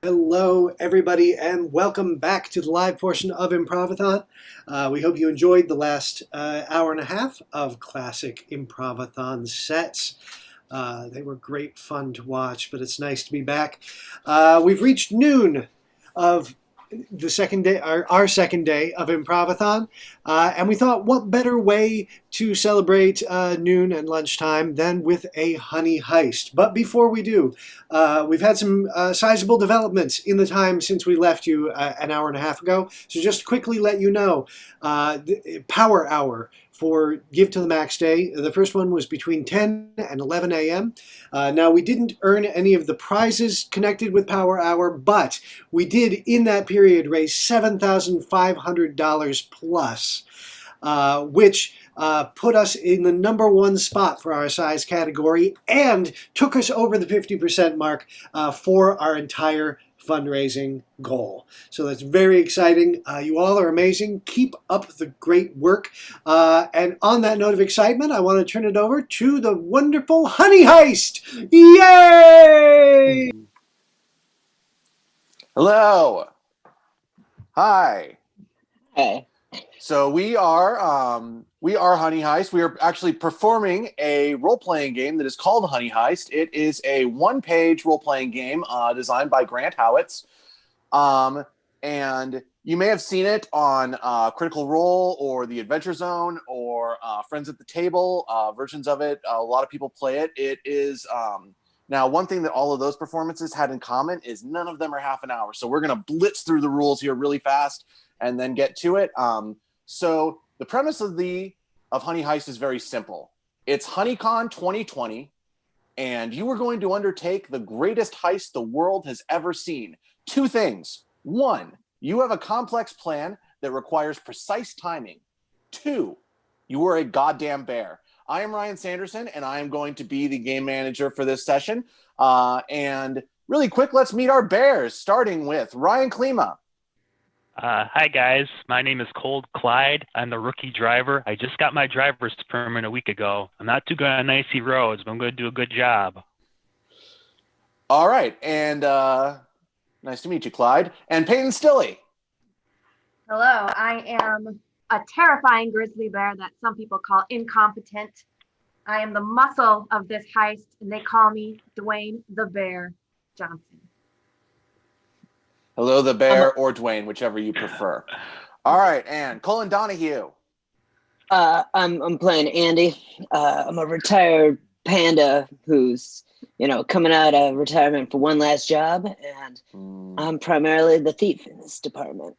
Hello, everybody, and welcome back to the live portion of Improvathon. We hope you enjoyed the last hour and a half of classic Improvathon sets. They were great fun to watch, but it's nice to be back. We've reached noon of the second day, our second day of Improvathon, and we thought, what better way to celebrate noon and lunchtime than with a honey heist? But before we do, we've had some sizable developments in the time since we left you an hour and a half ago. So just quickly let you know, the Power Hour for Give to the Max Day. The first one was between 10 and 11 a.m. Now, we didn't earn any of the prizes connected with Power Hour, but we did, in that period, raise $7,500 plus, which put us in the number one spot for our size category and took us over the 50% mark for our entire fundraising goal. So that's very exciting. You all are amazing. Keep up the great work. And on that note of excitement, I want to turn it over to the wonderful Honey Heist. Yay! Hello. Hi. Hey. So we are Honey Heist. We are actually performing a role-playing game that is called Honey Heist. It is a one-page role-playing game designed by Grant Howitz. And you may have seen it on Critical Role or the Adventure Zone or Friends at the Table versions of it. A lot of people play it. It is now, one thing that all of those performances had in common is none of them are half an hour. So we're going to blitz through the rules here really fast and then get to it. So the premise of Honey Heist is very simple. It's HoneyCon 2020, and you are going to undertake the greatest heist the world has ever seen. Two things. One, you have a complex plan that requires precise timing. Two, you are a goddamn bear. I am Ryan Sanderson, and I am going to be the game manager for this session. And really quick, let's meet our bears, starting with Ryan Klima. Hi, guys. My name is Cold Clyde. I'm the rookie driver. I just got my driver's permit a week ago. I'm not too good on icy roads, but I'm going to do a good job. All right, and nice to meet you, Clyde. And Peyton Stilley. Hello, I am a terrifying grizzly bear that some people call incompetent. I am the muscle of this heist, and they call me Dwayne the Bear Johnson. Hello, the bear, or Dwayne, whichever you prefer. All right, and Colin Donahue. I'm playing Andy. I'm a retired panda who's, coming out of retirement for one last job, and I'm primarily the thief in this department.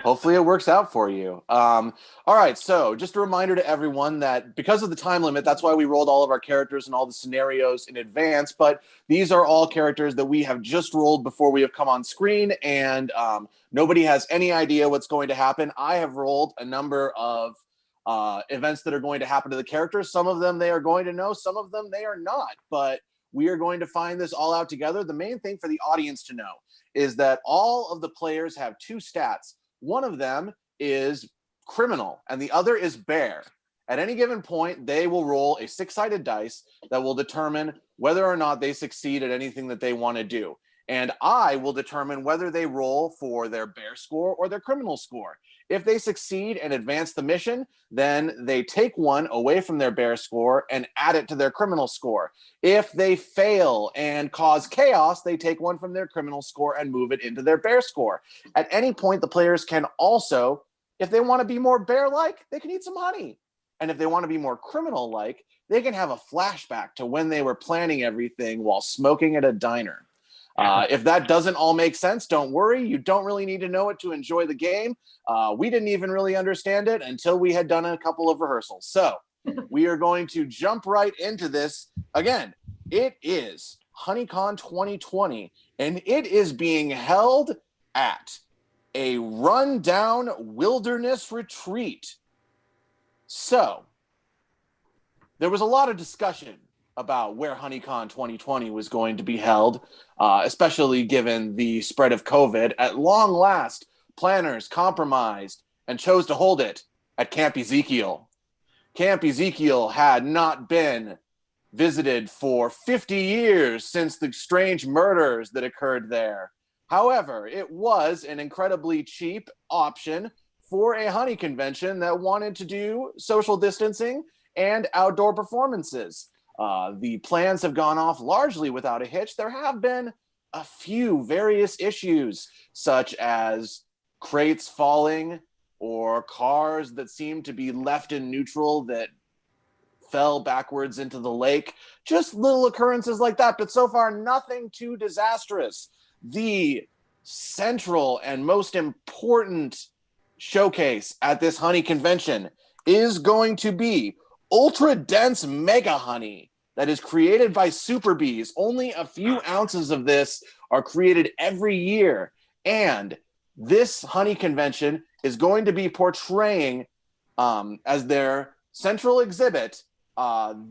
Hopefully it works out for you. All right, so just a reminder to everyone that because of the time limit, that's why we rolled all of our characters and all the scenarios in advance, but these are all characters that we have just rolled before we have come on screen, and nobody has any idea what's going to happen. I have rolled a number of events that are going to happen to the characters. Some of them they are going to know, some of them they are not, but we are going to find this all out together. The main thing for the audience to know is that all of the players have two stats. One of them is criminal, and the other is bear. At any given point, they will roll a six-sided dice that will determine whether or not they succeed at anything that they want to do. And I will determine whether they roll for their bear score or their criminal score. If they succeed and advance the mission, then they take one away from their bear score and add it to their criminal score. If they fail and cause chaos, they take one from their criminal score and move it into their bear score. At any point, the players can also, if they want to be more bear-like, they can eat some honey. And if they want to be more criminal-like, they can have a flashback to when they were planning everything while smoking at a diner. If that doesn't all make sense, don't worry. You don't really need to know it to enjoy the game. We didn't even really understand it until we had done a couple of rehearsals. So we are going to jump right into this. Again, it is HoneyCon 2020, and it is being held at a rundown wilderness retreat. So there was a lot of discussion about where HoneyCon 2020 was going to be held, especially given the spread of COVID. At long last, planners compromised and chose to hold it at Camp Ezekiel. Camp Ezekiel had not been visited for 50 years since the strange murders that occurred there. However, it was an incredibly cheap option for a honey convention that wanted to do social distancing and outdoor performances. The plans have gone off largely without a hitch. There have been a few various issues, such as crates falling or cars that seem to be left in neutral that fell backwards into the lake. Just little occurrences like that, but so far nothing too disastrous. The central and most important showcase at this honey convention is going to be ultra dense mega honey that is created by super bees. Only a few ounces of this are created every year, and this honey convention is going to be portraying as their central exhibit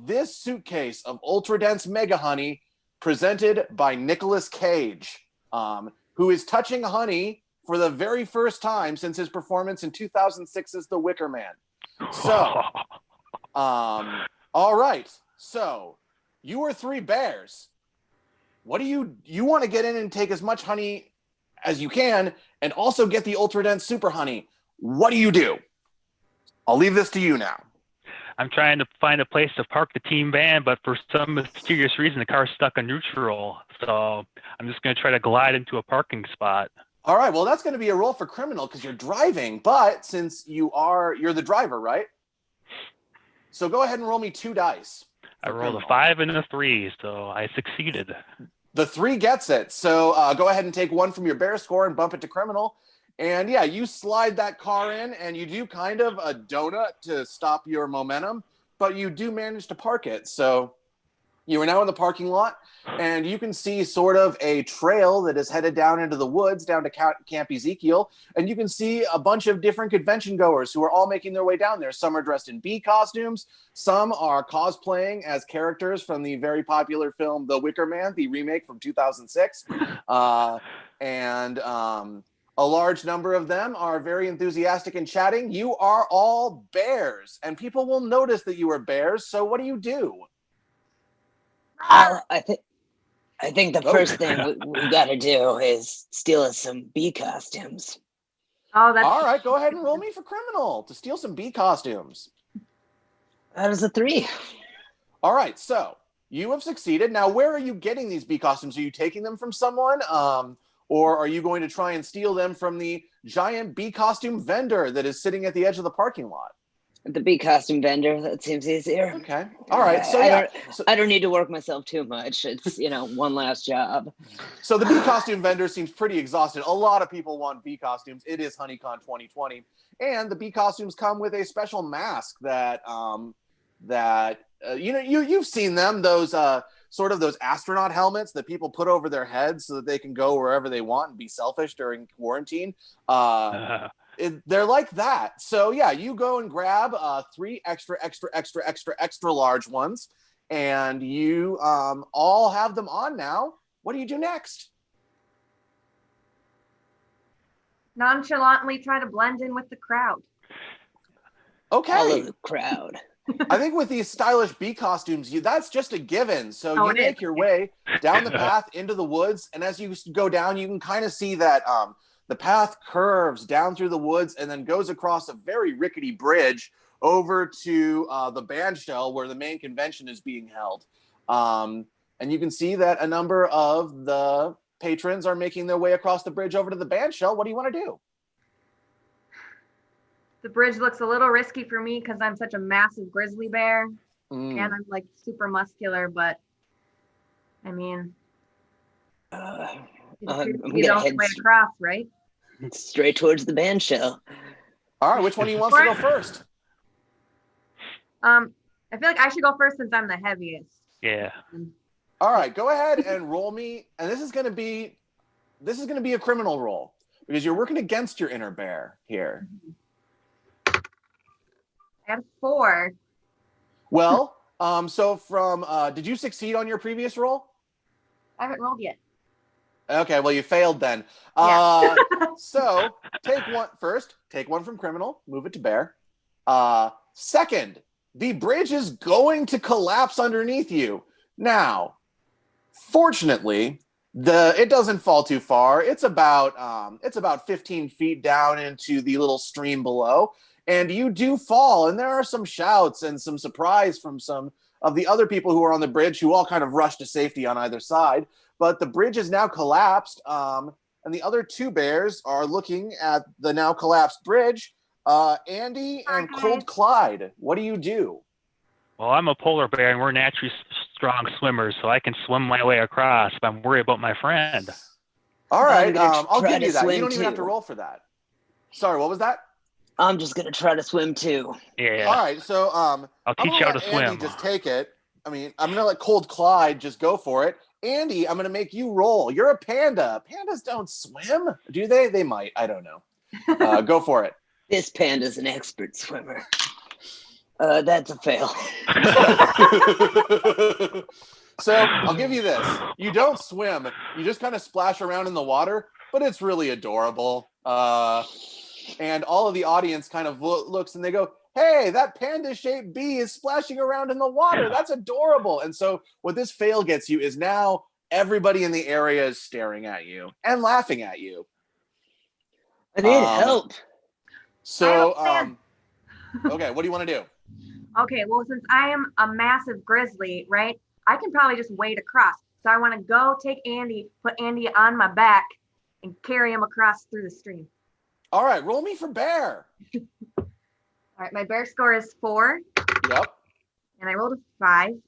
this suitcase of ultra dense mega honey presented by Nicolas Cage, who is touching honey for the very first time since his performance in 2006's The Wicker Man. So, all right. So, you are three bears. What do you want to get in and take as much honey as you can and also get the ultra dense super honey? What do? I'll leave this to you now. I'm trying to find a place to park the team van, but for some mysterious reason, the car's stuck in neutral. So I'm just going to try to glide into a parking spot. All right. Well, that's going to be a roll for criminal because you're driving. But since you're the driver, right? So go ahead and roll me 2 dice. I rolled a 5 and a 3, so I succeeded. The 3 gets it. So go ahead and take 1 from your bear score and bump it to criminal. And yeah, you slide that car in and you do kind of a donut to stop your momentum, but you do manage to park it. So you are now in the parking lot and you can see sort of a trail that is headed down into the woods, down to Camp Ezekiel. And you can see a bunch of different convention goers who are all making their way down there. Some are dressed in bee costumes. Some are cosplaying as characters from the very popular film, The Wicker Man, the remake from 2006. A large number of them are very enthusiastic and chatting. You are all bears, and people will notice that you are bears. So what do? I think the first thing we got to do is steal us some bee costumes. Oh, that's all right. Go ahead and roll me for criminal to steal some bee costumes. That is a 3. All right. So you have succeeded. Now, where are you getting these bee costumes? Are you taking them from someone? Or are you going to try and steal them from the giant bee costume vendor that is sitting at the edge of the parking lot? The bee costume vendor, that seems easier. Okay. All right. So I don't need to work myself too much. It's, one last job. So the bee costume vendor seems pretty exhausted. A lot of people want bee costumes. It is HoneyCon 2020. And the bee costumes come with a special mask that you've seen them, those sort of those astronaut helmets that people put over their heads so that they can go wherever they want and be selfish during quarantine. They're like that. So yeah, you go and grab 3 extra large ones, and you all have them on now. What do you do next? nonchalantly try to blend in with the crowd. Okay. Follow the crowd. I think with these stylish bee costumes, that's just a given. So you make your way down the path into the woods, and as you go down, you can kind of see that the path curves down through the woods and then goes across a very rickety bridge over to the band shell where the main convention is being held. And you can see that a number of the patrons are making their way across the bridge over to the band shell. What do you want to do? The bridge looks a little risky for me because I'm such a massive grizzly bear and I'm like super muscular, but I mean, you don't way across, right? Straight towards the band shell. All right, which one do you want to go first? I feel like I should go first since I'm the heaviest. Yeah. All right, go ahead and roll me, and this is going to be a criminal roll because you're working against your inner bear here. I had 4. Well, so from did you succeed on your previous roll? I haven't rolled yet. Okay, well you failed then. Yeah. So take one from criminal, move it to bear. Second, the bridge is going to collapse underneath you. Now, fortunately, it doesn't fall too far. It's about 15 feet down into the little stream below, and you do fall. And there are some shouts and some surprise from some of the other people who are on the bridge, who all kind of rush to safety on either side. But the bridge is now collapsed, and the other two bears are looking at the now collapsed bridge. Andy and Cold Clyde, what do you do? Well, I'm a polar bear, and we're naturally strong swimmers, so I can swim my way across if I'm worried about my friend. All right, I'll give you that. You don't even have to roll for that. Sorry, what was that? I'm just going to try to swim too. Yeah. All right, so I'll teach you how to swim. Andy just take it. I mean, I'm going to let Cold Clyde just go for it. Andy, I'm going to make you roll. You're a panda. Pandas don't swim, do they? They might. I don't know. Go for it. This panda's an expert swimmer. That's a fail. So I'll give you this. You don't swim. You just kind of splash around in the water, but it's really adorable. And all of the audience kind of looks and they go, hey, that panda-shaped bee is splashing around in the water. That's adorable. And so what this fail gets you is now everybody in the area is staring at you and laughing at you. I need help. So, okay, what do you want to do? Okay, well, since I am a massive grizzly, right, I can probably just wade across. So I want to go take Andy, put Andy on my back, and carry him across through the stream. All right, roll me for bear. All right, my bear score is 4. Yep. And I rolled a 5.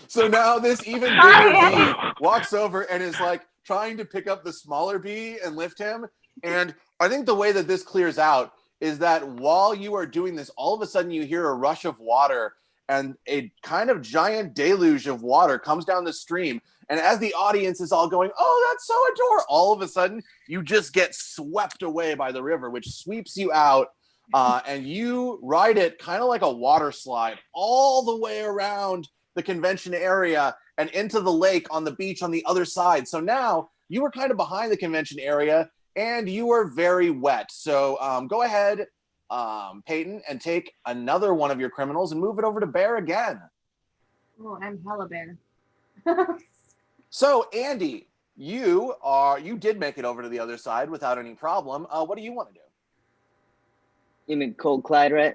So now this even bigger bee walks over and is like trying to pick up the smaller bee and lift him. And I think the way that this clears out is that while you are doing this, all of a sudden you hear a rush of water and a kind of giant deluge of water comes down the stream. And as the audience is all going, oh, that's so adorable, all of a sudden you just get swept away by the river, which sweeps you out. And you ride it kind of like a water slide all the way around the convention area and into the lake on the beach on the other side. So now you were kind of behind the convention area and you are very wet. So go ahead, Peyton, and take another one of your criminals and move it over to Bear again. Oh, I'm hella bear. So Andy, you did make it over to the other side without any problem. What do you want to do? You mean Cold Clyde, right?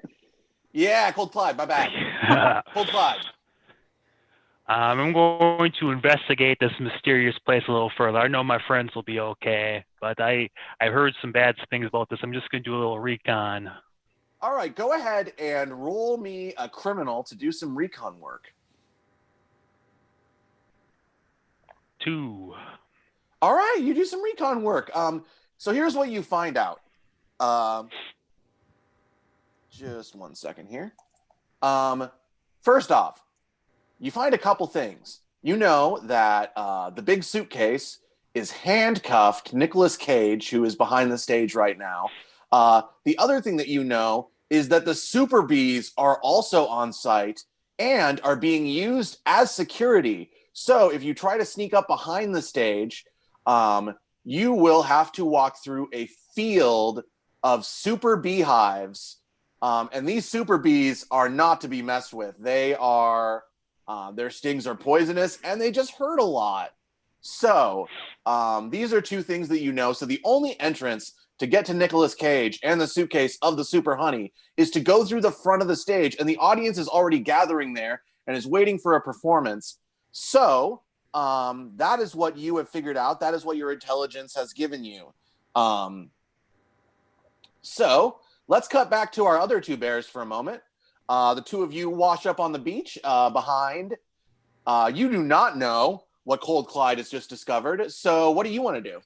Yeah, Cold Clyde, my bad. Cold Clyde. I'm going to investigate this mysterious place a little further. I know my friends will be okay, but I heard some bad things about this. I'm just going to do a little recon. All right, go ahead and roll me a criminal to do some recon work. 2. All right, you do some recon work. So here's what you find out. Just one second here. First off, you find a couple things. You know that the big suitcase is handcuffed Nicolas Cage, who is behind the stage right now. The other thing that you know is that the Super Bees are also on site and are being used as security. So if you try to sneak up behind the stage, you will have to walk through a field of super beehives. And these super bees are not to be messed with. They are, their stings are poisonous and they just hurt a lot. So these are two things that you know. So the only entrance to get to Nicolas Cage and the suitcase of the Super Honey is to go through the front of the stage, and the audience is already gathering there and is waiting for a performance. So that is what you have figured out. That is what your intelligence has given you. So let's cut back to our other two bears for a moment. The two of you wash up on the beach behind. You do not know what Cold Clyde has just discovered. So what do you want to do?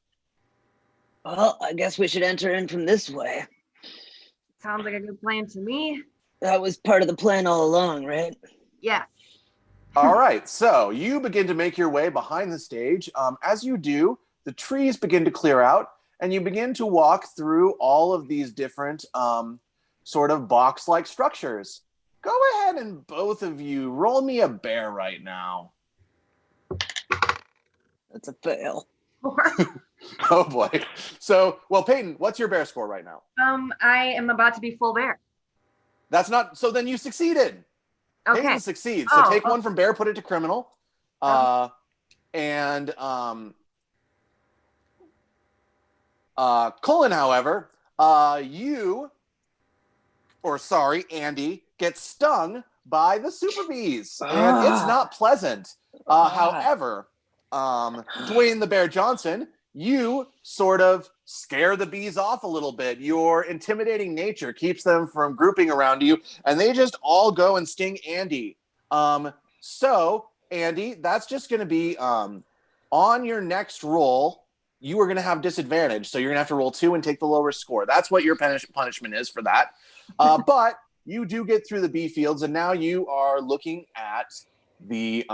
Well, I guess we should enter in from this way. Sounds like a good plan to me. That was part of the plan all along, right? Yes. All right, so you begin to make your way behind the stage. As you do, the trees begin to clear out, and you begin to walk through all of these different sort of box-like structures. Go ahead and both of you roll me a bear right now. That's a fail. 4. Oh boy. So, well, Peyton, what's your bear score right now? I am about to be full bear. That's not. So then you succeeded. Okay. Hayden succeeds. So take one okay. from Bear, put it to criminal. And Cullen, however, Andy, gets stung by the super bees, and it's not pleasant. However, Dwayne the Bear Johnson, you sort of scare the bees off a little bit. Your intimidating nature keeps them from grouping around you, and they just all go and sting Andy. So, Andy, that's just going to be on your next roll. You are going to have disadvantage, so you're going to have to roll 2 and take the lower score. That's what your punishment is for that. But you do get through the bee fields, and now you are looking at the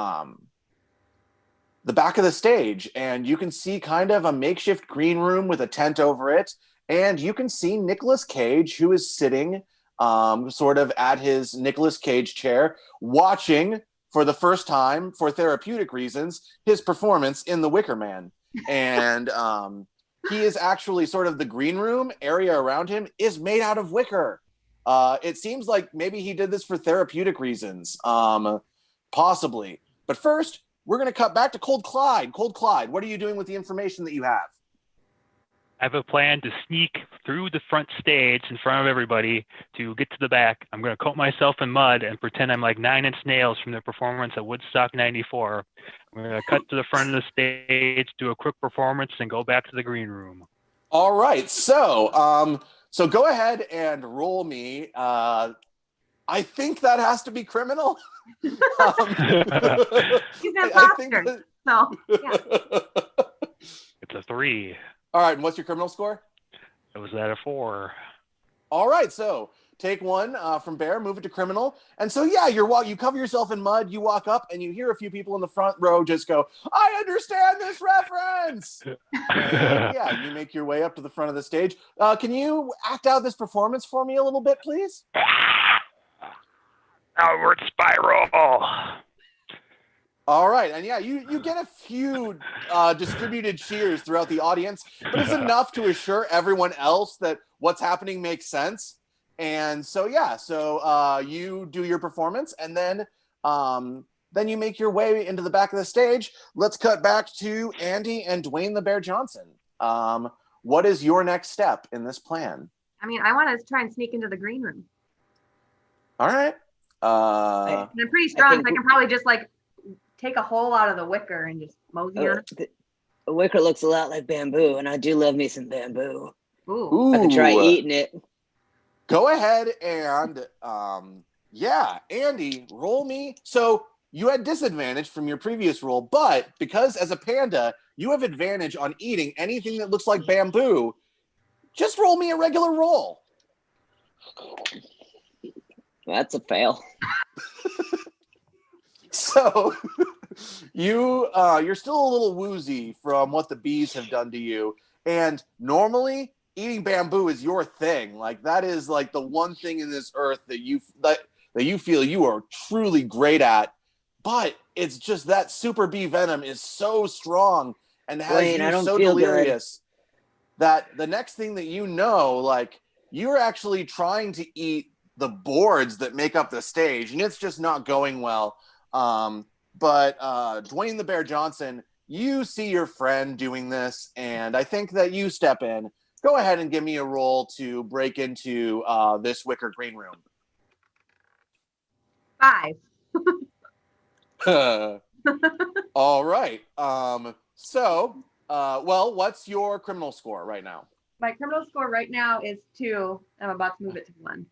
back of the stage, and you can see kind of a makeshift green room with a tent over it, and you can see Nicolas Cage, who is sitting sort of at his Nicolas Cage chair, watching for the first time, for therapeutic reasons, his performance in The Wicker Man. And he is actually sort of the green room area around him is made out of wicker. It seems like maybe he did this for therapeutic reasons, possibly. But first, we're going to cut back to Cold Clyde. Cold Clyde, what are you doing with the information that you have? I have a plan to sneak through the front stage in front of everybody to get to the back. I'm going to coat myself in mud and pretend I'm like Nine Inch Nails from their performance at Woodstock 94. I'm going to cut to the front of the stage, do a quick performance, and go back to the green room. All right. So go ahead and roll me. I think that has to be criminal. He's an imposter. So, yeah. It's a 3. All right, and what's your criminal score? It was at a 4. All right, so take one from Bear, move it to criminal. And so, yeah, you cover yourself in mud, you walk up, and you hear a few people in the front row just go, I understand this reference! And, yeah, you make your way up to the front of the stage. Can you act out this performance for me a little bit, please? Outward spiral! All right, and yeah, you get a few distributed cheers throughout the audience, but it's enough to assure everyone else that what's happening makes sense. And so you do your performance, and then you make your way into the back of the stage. Let's cut back to Andy and Dwayne the Bear Johnson. What is your next step in this plan? I mean, I want to try and sneak into the green room. All right. And I'm pretty strong, so I can probably just like take a hole out of the wicker and just mosey on it. The wicker looks a lot like bamboo, and I do love me some bamboo. Ooh. I could try eating it. Go ahead and Andy, roll me. So you had disadvantage from your previous roll, but because as a panda, you have advantage on eating anything that looks like bamboo, just roll me a regular roll. That's a fail. So you're still a little woozy from what the bees have done to you. And normally eating bamboo is your thing. Like that is like the one thing in this earth that you feel you are truly great at. But it's just that super bee venom is so strong and has Wayne, you so delirious that the next thing that you know, like you're actually trying to eat the boards that make up the stage, and it's just not going well. But Dwayne the Bear Johnson, you see your friend doing this, and I think that you step in. Go ahead and give me a roll to break into this wicker green room. 5. All right. What's your criminal score right now? My criminal score right now is 2. I'm about to move it to 1.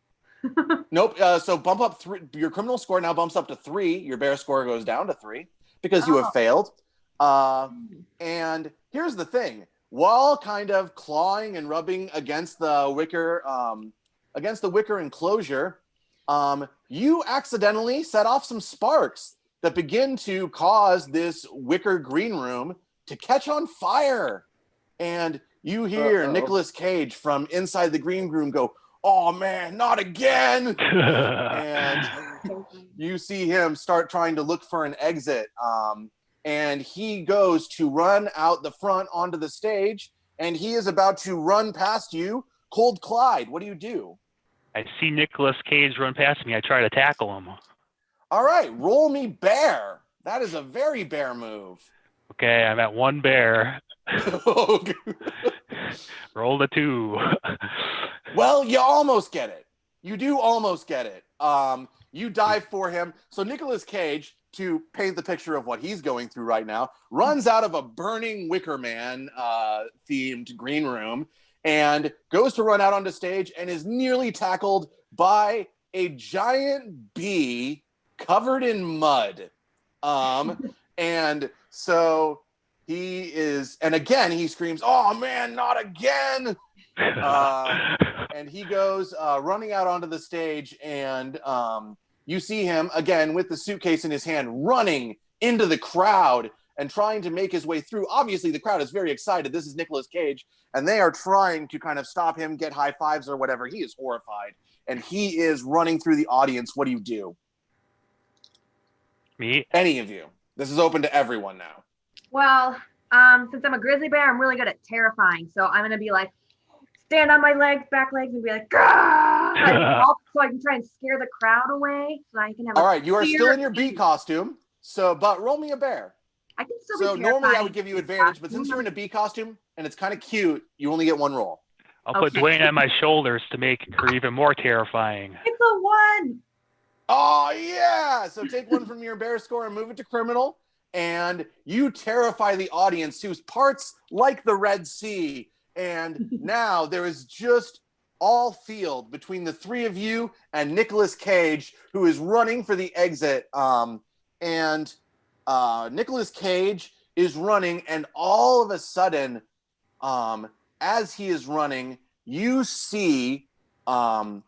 Nope. So bump up 3. Your criminal score now bumps up to 3. Your bear score goes down to 3 because you have failed. And here's the thing: while kind of clawing and rubbing against the wicker enclosure, you accidentally set off some sparks that begin to cause this wicker green room to catch on fire. And you hear Nicolas Cage from inside the green room go, "Oh man, not again!" And you see him start trying to look for an exit. And he goes to run out the front onto the stage, and he is about to run past you. Cold Clyde, what do you do? I see Nicolas Cage run past me. I try to tackle him. All right, roll me bear. That is a very bear move. Okay, I'm at 1 bear. Roll the 2. Well, you almost get it. You do almost get it. You dive for him. So Nicolas Cage, to paint the picture of what he's going through right now, runs out of a burning Wicker Man themed green room and goes to run out onto stage and is nearly tackled by a giant bee covered in mud. And so he is, and again he screams, "Oh man, not again!" And he goes running out onto the stage, and you see him again with the suitcase in his hand, running into the crowd and trying to make his way through. Obviously, the crowd is very excited. This is Nicolas Cage, and they are trying to kind of stop him, get high fives or whatever. He is horrified, and he is running through the audience. What do you do? Me? Any of you. This is open to everyone now. Well, since I'm a grizzly bear, I'm really good at terrifying. So I'm gonna be like, stand on my legs, back legs, and be like, "Gah!" So I can try and scare the crowd away. So I can have. All right, you are still in your bee costume. So, but roll me a bear. I can still So be normally I would give you advantage, but since you're in a bee costume and it's kind of cute, you only get 1 roll. I'll put Dwayne on my shoulders to make her even more terrifying. It's a 1. Oh, yeah. So take 1 from your bear score and move it to criminal. And you terrify the audience, whose parts like the Red Sea. And now there is just all field between the 3 of you and Nicolas Cage, who is running for the exit. And Nicolas Cage is running, and all of a sudden, as he is running, you see a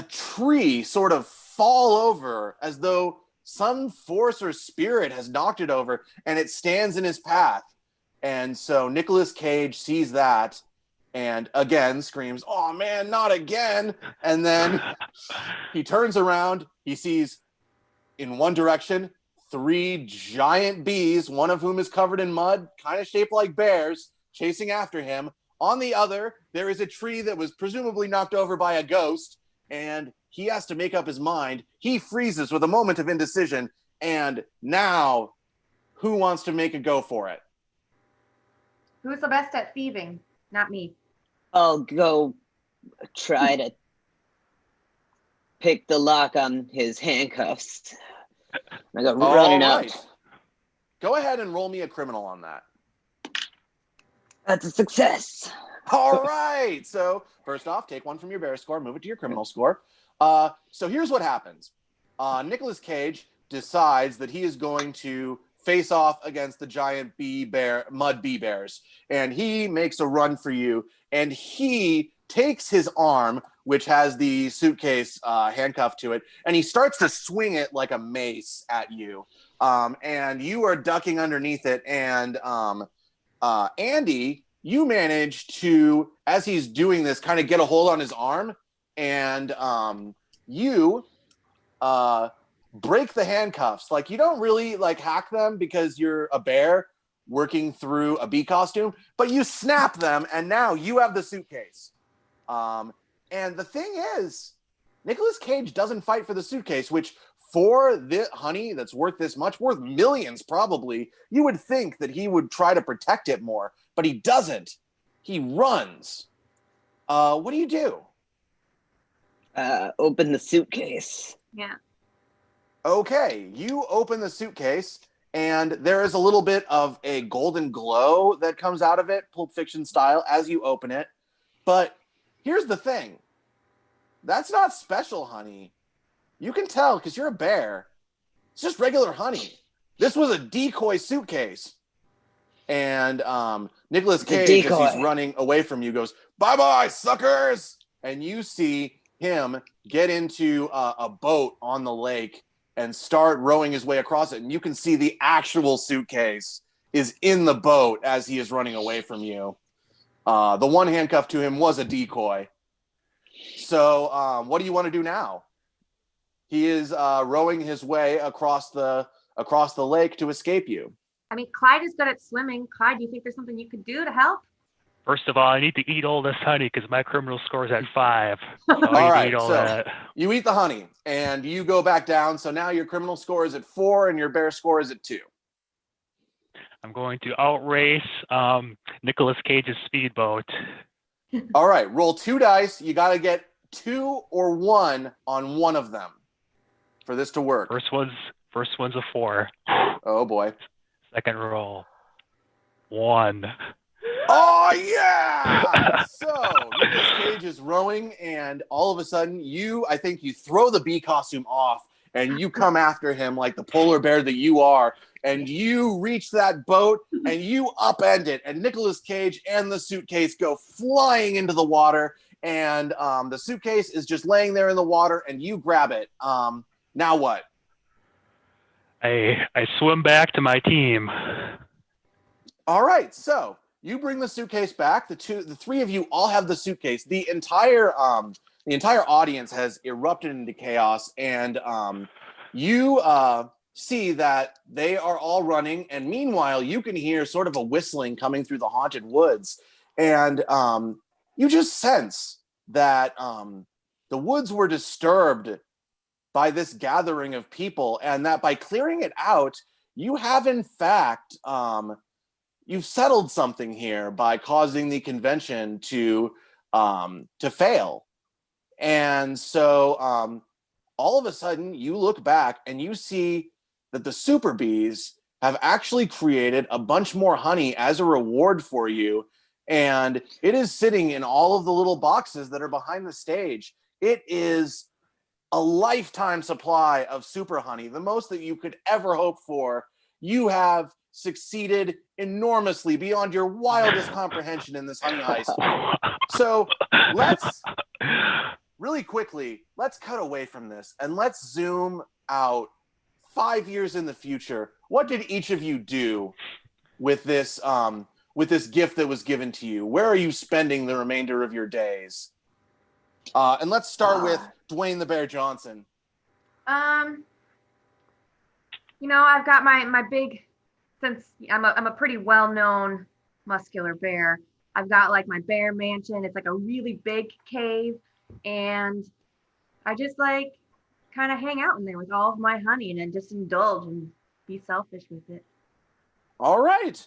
tree sort of fall over as though some force or spirit has knocked it over, and it stands in his path. And so Nicolas Cage sees that and again screams, "Oh man, not again." And then he turns around, he sees in one direction 3 giant bees, one of whom is covered in mud, kind of shaped like bears, chasing after him. On the other, there is a tree that was presumably knocked over by a ghost, and he has to make up his mind. He freezes with a moment of indecision, and now, who wants to make a go for it? Who's the best at thieving? Not me. I'll go try to pick the lock on his handcuffs. I go running out. Go ahead and roll me a criminal on that. That's a success. All right. So first off, take 1 from your bear score, move it to your criminal score. So here's what happens. Nicolas Cage decides that he is going to face off against the giant mud bee bears. And he makes a run for you. And he takes his arm, which has the suitcase handcuffed to it, and he starts to swing it like a mace at you. And you are ducking underneath it. And Andy, you manage to, as he's doing this, kind of get a hold on his arm, and you break the handcuffs. Like, you don't really like hack them because you're a bear working through a bee costume, but you snap them, and now you have the suitcase. And the thing is, Nicolas Cage doesn't fight for the suitcase, which for the honey that's worth this much, worth millions probably, you would think that he would try to protect it more, but he doesn't. He runs. What do you do? Open the suitcase. Yeah. Okay, you open the suitcase, and there is a little bit of a golden glow that comes out of it, Pulp Fiction style, as you open it. But here's the thing. That's not special honey. You can tell because you're a bear. It's just regular honey. This was a decoy suitcase. And Nicolas Cage, as he's running away from you, goes, "Bye-bye, suckers!" And you see him get into a boat on the lake and start rowing his way across it. And you can see the actual suitcase is in the boat as he is running away from you. The one handcuff to him was a decoy. So what do you want to do now? He is rowing his way across the lake to escape you. I mean, Clyde is good at swimming. Clyde, do you think there's something you could do to help? First of all, I need to eat all this honey because my criminal score is at 5. So I All need to right, eat all so that. you eat the honey and you go back down. So now your criminal score is at 4 and your bear score is at 2. I'm going to outrace Nicolas Cage's speedboat. All right, roll 2 dice. You got to get 2 or 1 on one of them for this to work. First one's a 4. Oh boy. Second roll, 1. Oh yeah! So Nicolas Cage is rowing, and all of a sudden, I think you throw the bee costume off, and you come after him like the polar bear that you are, and you reach that boat, and you upend it, and Nicolas Cage and the suitcase go flying into the water, and the suitcase is just laying there in the water, and you grab it. Now what? I swim back to my team. All right, so you bring the suitcase back. The 3 of you all have the suitcase. The entire audience has erupted into chaos, and you see that they are all running. And meanwhile, you can hear sort of a whistling coming through the haunted woods, and you just sense that the woods were disturbed by this gathering of people, and that by clearing it out, you have in fact you've settled something here by causing the convention to fail. And so all of a sudden you look back and you see that the super bees have actually created a bunch more honey as a reward for you, and it is sitting in all of the little boxes that are behind the stage. It is a lifetime supply of super honey, the most that you could ever hope for. You have succeeded enormously beyond your wildest comprehension in this honey heist. So let's really quickly, let's cut away from this and let's zoom out 5 years in the future. What did each of you do with this gift that was given to you? Where are you spending the remainder of your days? And let's start with Dwayne the Bear Johnson. I've got my big, since I'm a pretty well-known muscular bear, I've got like my bear mansion. It's like a really big cave, and I just like kind of hang out in there with all of my honey and then just indulge and be selfish with it. All right.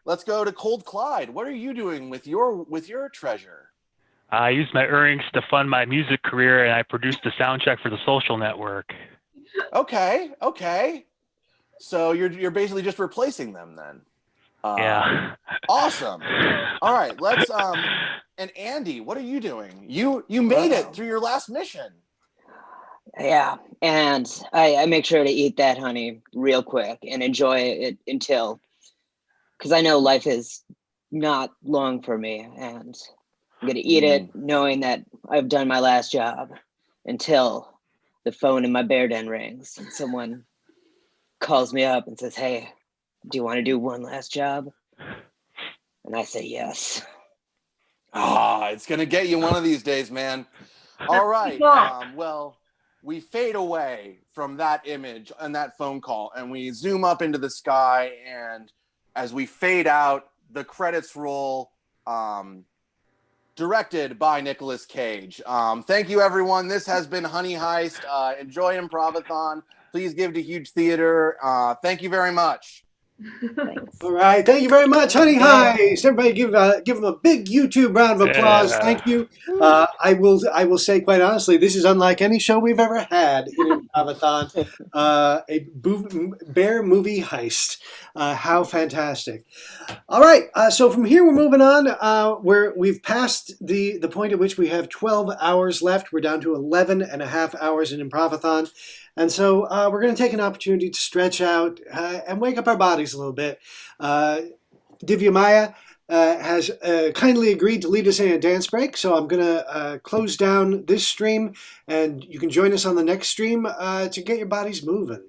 Let's go to Cold Clyde. What are you doing with your treasure? I used my earnings to fund my music career, and I produced the soundtrack for The Social Network. Okay. So you're basically just replacing them then. Yeah. Awesome. All right, let's and Andy, what are you doing? You made it through your last mission. Yeah, and I make sure to eat that honey real quick and enjoy it because I know life is not long for me, and I'm gonna eat it knowing that I've done my last job until the phone in my bear den rings and someone calls me up and says, "Hey, do you want to do one last job?" And I say yes. It's gonna get you one of these days, man. All right. Well, we fade away from that image and that phone call, and we zoom up into the sky, and as we fade out, the credits roll. Directed by Nicolas Cage. Thank you, everyone. This has been Honey Heist. Enjoy Improvathon. Please give to Huge Theater. Thank you very much. Thanks. All right, thank you very much, Honey Heist. Everybody, give them a big YouTube round of applause. Thank you. I will say quite honestly, this is unlike any show we've ever had in Improvathon. A bear movie heist. How fantastic! All right, so from here we're moving on. We've passed the point at which we have 12 hours left. We're down to 11 and a half hours in Improvathon. And so we're going to take an opportunity to stretch out and wake up our bodies a little bit. Divya Maya has kindly agreed to lead us in a dance break, so I'm going to close down this stream, and you can join us on the next stream to get your bodies moving.